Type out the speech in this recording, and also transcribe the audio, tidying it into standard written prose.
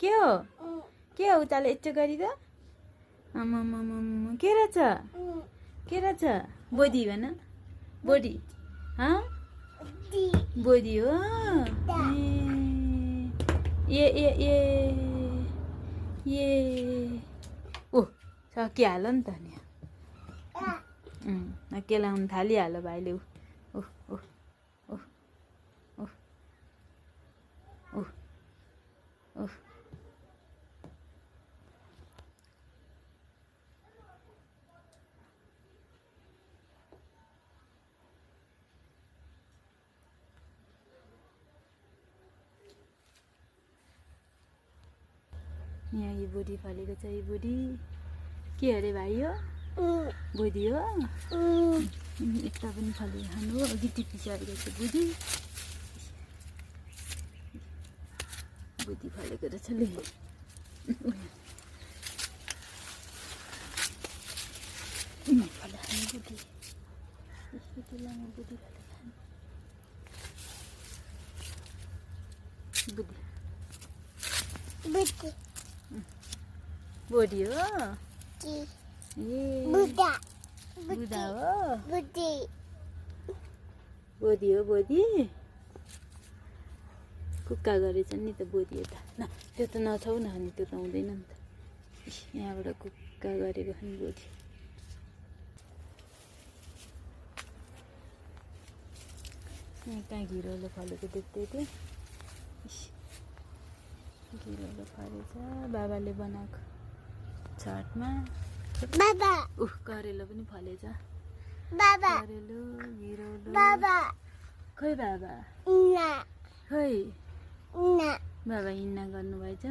के हो उचाले यस्तो गरी त आमामामा के रहेछ बोडी भन बोडी बोडी हो ए ओ सकिहाल्यो नि त नि केलाउनु थालिहाल्यो भाइले यहाँ यो बोडी फलेको छ यो बोडी के अरे भाइ हो बोडी हो यता पनि फलेको खानु हो अघि टिपिसकेको छ बोडी फलेको रहेछ ले फले खानु बोडी यस्तो लामो बोडी फले खानु बोडी हो बुढा हो बोडी हो बोडी कुक्का गरेछ नि त बोडी यता न त्यो त नछाउ न अनि त्यो त हुँदैन नि त यहाँबाट कुक्का गरेको नि बोडी यहाँ कहाँ घिरौलो फलेको देख्दै थिएँ घिरौलो फलेछ बाबाले बनाएको छठमा बाबा करेलो पनि फलेछ बाबा करेलो घिरौलो बाबा खै बाबा खै बाबा हिँड्न गर्नुभएछ